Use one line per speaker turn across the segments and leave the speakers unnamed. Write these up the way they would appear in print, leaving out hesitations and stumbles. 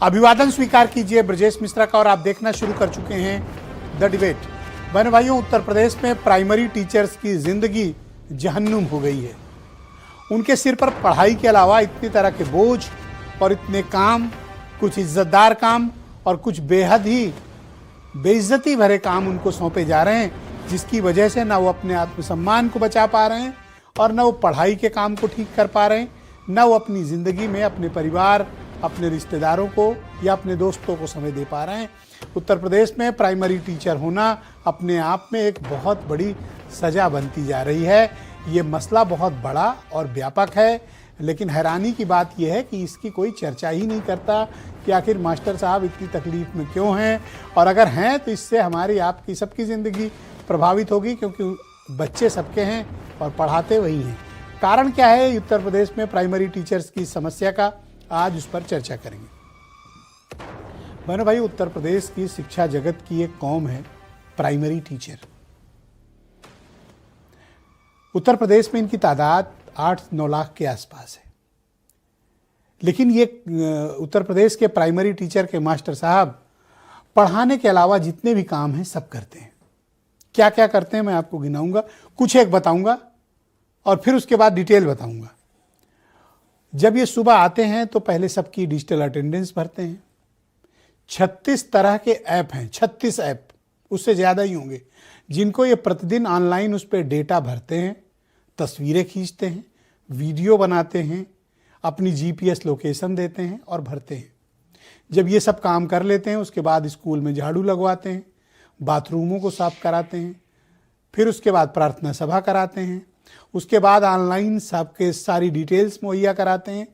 अभिवादन स्वीकार कीजिए ब्रजेश मिश्रा का और आप देखना शुरू कर चुके हैं द डिबेट। बहन भाइयों, उत्तर प्रदेश में प्राइमरी टीचर्स की जिंदगी जहन्नुम हो गई है। उनके सिर पर पढ़ाई के अलावा इतनी तरह के बोझ और इतने काम, कुछ इज्जतदार काम और कुछ बेहद ही बेइज्जती भरे काम उनको सौंपे जा रहे हैं, जिसकी वजह से ना वो अपने आत्मसम्मान को बचा पा रहे हैं और ना वो पढ़ाई के काम को ठीक कर पा रहे हैं, ना वो अपनी ज़िंदगी में अपने परिवार, अपने रिश्तेदारों को या अपने दोस्तों को समय दे पा रहे हैं। उत्तर प्रदेश में प्राइमरी टीचर होना अपने आप में एक बहुत बड़ी सज़ा बनती जा रही है। ये मसला बहुत बड़ा और व्यापक है, लेकिन हैरानी की बात यह है कि इसकी कोई चर्चा ही नहीं करता कि आखिर मास्टर साहब इतनी तकलीफ़ में क्यों हैं, और अगर हैं तो इससे हमारी आपकी सबकी ज़िंदगी प्रभावित होगी, क्योंकि बच्चे सबके हैं और पढ़ाते वही हैं। कारण क्या है उत्तर प्रदेश में प्राइमरी टीचर्स की समस्या का, आज उस पर चर्चा करेंगे। बहनों भाई, उत्तर प्रदेश की शिक्षा जगत की एक कौम है प्राइमरी टीचर। उत्तर प्रदेश में इनकी तादाद 8-9 लाख के आसपास है, लेकिन ये उत्तर प्रदेश के प्राइमरी टीचर के मास्टर साहब पढ़ाने के अलावा जितने भी काम हैं सब करते हैं। क्या क्या करते हैं मैं आपको गिनाऊंगा, कुछ एक बताऊंगा और फिर उसके बाद डिटेल बताऊंगा। जब ये सुबह आते हैं तो पहले सबकी डिजिटल अटेंडेंस भरते हैं। 36 तरह के ऐप हैं, 36 ऐप, उससे ज़्यादा ही होंगे, जिनको ये प्रतिदिन ऑनलाइन उस पर डेटा भरते हैं, तस्वीरें खींचते हैं, वीडियो बनाते हैं, अपनी जीपीएस लोकेशन देते हैं और भरते हैं। जब ये सब काम कर लेते हैं उसके बाद स्कूल में झाड़ू लगवाते हैं, बाथरूमों को साफ कराते हैं, फिर उसके बाद प्रार्थना सभा कराते हैं, उसके बाद ऑनलाइन सबके सारी डिटेल्स मुहैया कराते हैं,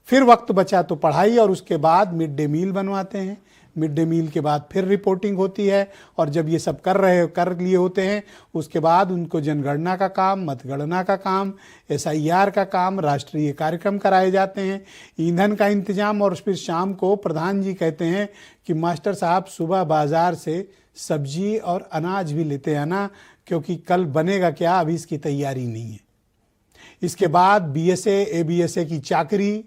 फिर वक्त बचा तो पढ़ाई, और उसके बाद मिड डे मील बनवाते हैं। मिड डे मील के बाद फिर रिपोर्टिंग होती है, और जब ये सब कर लिए होते हैं उसके बाद उनको जनगणना का काम, मतगणना का काम, SIR का काम, राष्ट्रीय कार्यक्रम कराए जाते हैं, ईंधन का इंतजाम, और फिर शाम को प्रधान जी कहते हैं कि मास्टर साहब सुबह बाज़ार से सब्जी और अनाज भी लेते आना, क्योंकि कल बनेगा क्या, अभी इसकी तैयारी नहीं है। इसके बाद BSA ABSA की चाकरी,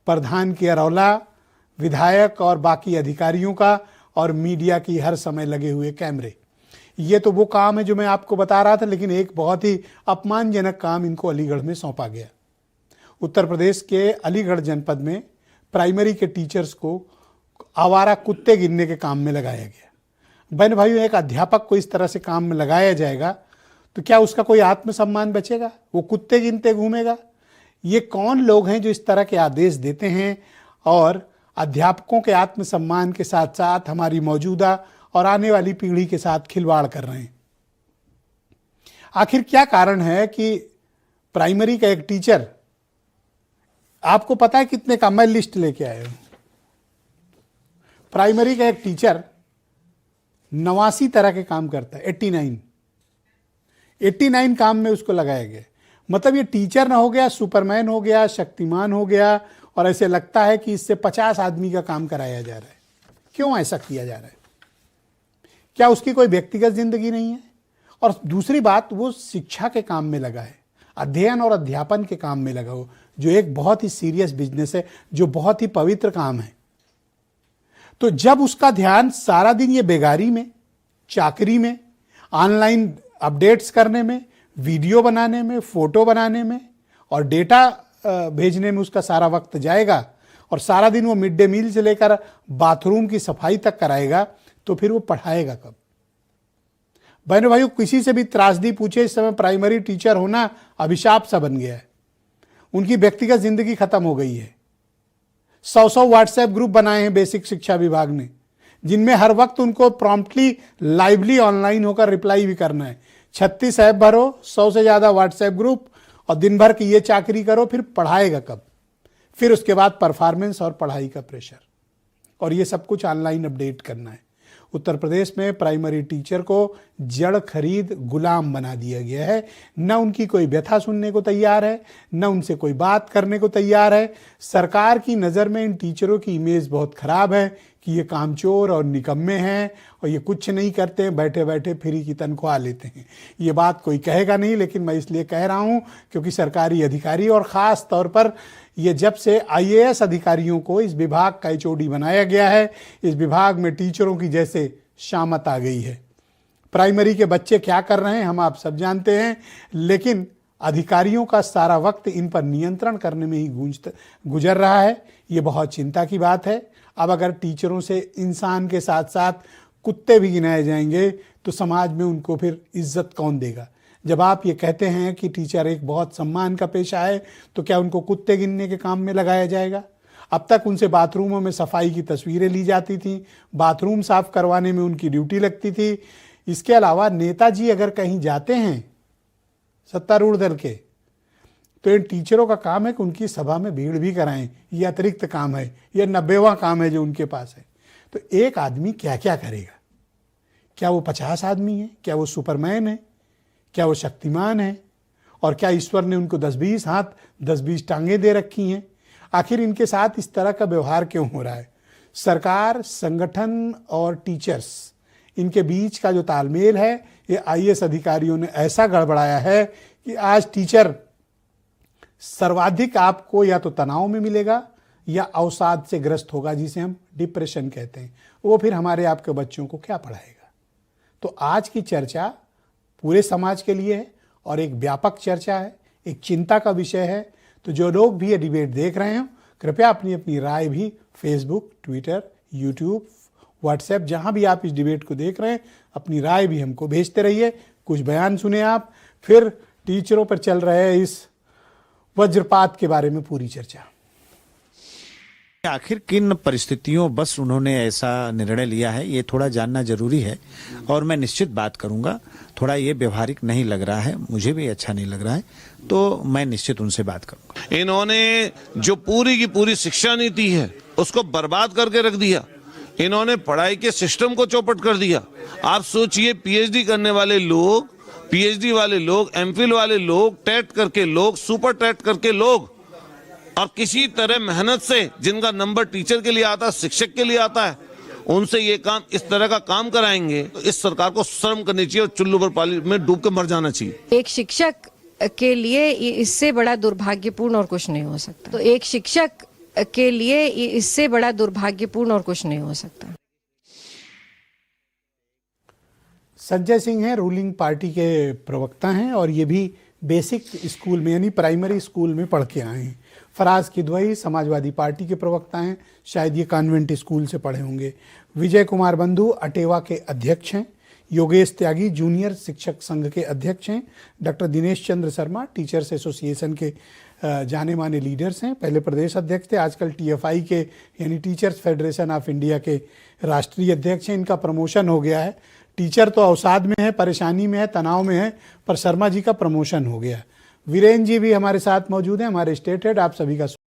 प्रधान की अरौला, विधायक और बाकी अधिकारियों का, और मीडिया की हर समय लगे हुए कैमरे। ये तो वो काम है जो मैं आपको बता रहा था, लेकिन एक बहुत ही अपमानजनक काम इनको अलीगढ़ में सौंपा गया। उत्तर प्रदेश के अलीगढ़ जनपद में प्राइमरी के टीचर्स को आवारा कुत्ते गिनने के काम में लगाया गया। बहन भाइयों, एक अध्यापक को इस तरह से काम में लगाया जाएगा तो क्या उसका कोई आत्मसम्मान बचेगा? वो कुत्ते गिनते घूमेगा? ये कौन लोग हैं जो इस तरह के आदेश देते हैं और अध्यापकों के आत्मसम्मान के साथ साथ हमारी मौजूदा और आने वाली पीढ़ी के साथ खिलवाड़ कर रहे हैं? आखिर क्या कारण है कि प्राइमरी का एक टीचर, आपको पता है कितने का, मैं लिस्ट लेके आया हूं। प्राइमरी का एक टीचर 89 तरह के काम करता है, 89 काम में उसको लगाया गया। मतलब ये टीचर ना हो गया, सुपरमैन हो गया, शक्तिमान हो गया, और ऐसे लगता है कि इससे 50 आदमी का काम कराया जा रहा है। क्यों ऐसा किया जा रहा है? क्या उसकी कोई व्यक्तिगत जिंदगी नहीं है? और दूसरी बात, वो शिक्षा के काम में लगा है, अध्ययन और अध्यापन के काम में लगा हो, जो एक बहुत ही सीरियस बिजनेस है, जो बहुत ही पवित्र काम है। तो जब उसका ध्यान सारा दिन ये बेगारी में, चाकरी में, ऑनलाइन अपडेट्स करने में, वीडियो बनाने में, फोटो बनाने में और डेटा भेजने में उसका सारा वक्त जाएगा, और सारा दिन वो मिड डे मील से लेकर बाथरूम की सफाई तक कराएगा, तो फिर वो पढ़ाएगा कब? बहनों भाइयों, किसी से भी त्रासदी पूछे, इस समय प्राइमरी टीचर होना अभिशाप सा बन गया है। उनकी व्यक्तिगत जिंदगी खत्म हो गई है। 100 व्हाट्सएप ग्रुप बनाए हैं बेसिक शिक्षा विभाग ने, जिनमें हर वक्त उनको प्रॉम्प्टली लाइवली ऑनलाइन होकर रिप्लाई भी करना है। 36 ऐप भरो, 100 से ज़्यादा व्हाट्सएप ग्रुप, और दिन भर की ये चाकरी करो, फिर पढ़ाएगा कब? फिर उसके बाद परफॉर्मेंस और पढ़ाई का प्रेशर, और ये सब कुछ ऑनलाइन अपडेट करना है। उत्तर प्रदेश में प्राइमरी टीचर को जड़ खरीद गुलाम बना दिया गया है। न उनकी कोई व्यथा सुनने को तैयार है, न उनसे कोई बात करने को तैयार है। सरकार की नज़र में इन टीचरों की इमेज बहुत ख़राब है कि ये कामचोर और निकम्मे हैं और ये कुछ नहीं करते, बैठे बैठे फ्री की तनख्वाह लेते हैं। ये बात कोई कहेगा नहीं, लेकिन मैं इसलिए कह रहा हूँ क्योंकि सरकारी अधिकारी और ख़ास तौर पर ये जब से आईएएस अधिकारियों को इस विभाग का एचओडी बनाया गया है, इस विभाग में टीचरों की जैसे शामत आ गई है। प्राइमरी के बच्चे क्या कर रहे हैं हम आप सब जानते हैं, लेकिन अधिकारियों का सारा वक्त इन पर नियंत्रण करने में ही गुजर रहा है। ये बहुत चिंता की बात है। अब अगर टीचरों से इंसान के साथ साथ कुत्ते भी गिनाए जाएंगे तो समाज में उनको फिर इज्जत कौन देगा। जब आप ये कहते हैं कि टीचर एक बहुत सम्मान का पेशा है, तो क्या उनको कुत्ते गिनने के काम में लगाया जाएगा? अब तक उनसे बाथरूमों में सफाई की तस्वीरें ली जाती थी, बाथरूम साफ करवाने में उनकी ड्यूटी लगती थी। इसके अलावा नेताजी अगर कहीं जाते हैं सत्तारूढ़ दल के, तो इन टीचरों का काम है कि उनकी सभा में भीड़ भी कराएं। ये अतिरिक्त काम है, यह 90वां काम है जो उनके पास है। तो एक आदमी क्या क्या करेगा? क्या वो 50 आदमी है? क्या वो सुपरमैन है? क्या वो शक्तिमान है? और क्या ईश्वर ने उनको 10-20 हाथ 10-20 टांगे दे रखी हैं? आखिर इनके साथ इस तरह का व्यवहार क्यों हो रहा है? सरकार, संगठन और टीचर्स, इनके बीच का जो तालमेल है, ये आईएएस अधिकारियों ने ऐसा गड़बड़ाया है कि आज टीचर सर्वाधिक आपको या तो तनाव में मिलेगा या अवसाद से ग्रस्त होगा, जिसे हम डिप्रेशन कहते हैं। वो फिर हमारे आपके बच्चों को क्या पढ़ाएगा? तो आज की चर्चा पूरे समाज के लिए है और एक व्यापक चर्चा है, एक चिंता का विषय है। तो जो लोग भी ये डिबेट देख रहे हो, कृपया अपनी अपनी राय भी फेसबुक, ट्विटर, यूट्यूब, व्हाट्सएप, जहां भी आप इस डिबेट को देख रहे हैं, अपनी राय भी हमको भेजते रहिए। कुछ बयान सुने आप, फिर टीचरों पर चल रहे इस वज्रपात के बारे में पूरी चर्चा।
आखिर किन परिस्थितियों बस उन्होंने ऐसा निर्णय लिया है, ये थोड़ा जानना जरूरी है और मैं निश्चित बात करूंगा। थोड़ा ये व्यवहारिक नहीं लग रहा है, मुझे भी अच्छा नहीं लग रहा है, तो मैं निश्चित उनसे बात करूंगा।
इन्होंने जो पूरी की पूरी शिक्षा नीति है उसको बर्बाद करके रख दिया। इन्होंने पढ़ाई के सिस्टम को चौपट कर दिया। आप सोचिए, पीएचडी करने वाले लोग, पीएचडी वाले लोग, एमफिल वाले लोग, टेट करके लोग, सुपर टेट करके लोग, और किसी तरह मेहनत से जिनका नंबर टीचर के लिए आता है, शिक्षक के लिए आता है, उनसे ये काम, इस तरह का काम कराएंगे तो इस सरकार को शर्म करनी चाहिए और चुल्लू पर पानी में डूब के मर जाना चाहिए।
एक शिक्षक के लिए इससे बड़ा दुर्भाग्यपूर्ण और कुछ नहीं हो सकता। तो एक शिक्षक के लिए इससे बड़ा दुर्भाग्यपूर्ण और कुछ नहीं हो सकता।
संजय सिंह हैं, रूलिंग पार्टी के प्रवक्ता हैं और ये भी बेसिक स्कूल में यानी प्राइमरी स्कूल में पढ़ के आए हैं। फराज किदवई समाजवादी पार्टी के प्रवक्ता हैं, शायद ये कॉन्वेंट स्कूल से पढ़े होंगे। विजय कुमार बंधु अटेवा के अध्यक्ष हैं। योगेश त्यागी जूनियर शिक्षक संघ के अध्यक्ष हैं। Doctor Dinesh Chandra Sharma teachers association के जाने माने लीडर्स हैं, पहले प्रदेश अध्यक्ष थे, आजकल टीएफआई के यानी टीचर्स फेडरेशन ऑफ इंडिया के राष्ट्रीय अध्यक्ष हैं। इनका प्रमोशन हो गया है। टीचर तो अवसाद में है, परेशानी में है, तनाव में है, पर शर्मा जी का प्रमोशन हो गया। वीरेंद्र जी भी हमारे साथ मौजूद हैं, हमारे स्टेट हेड। आप सभी का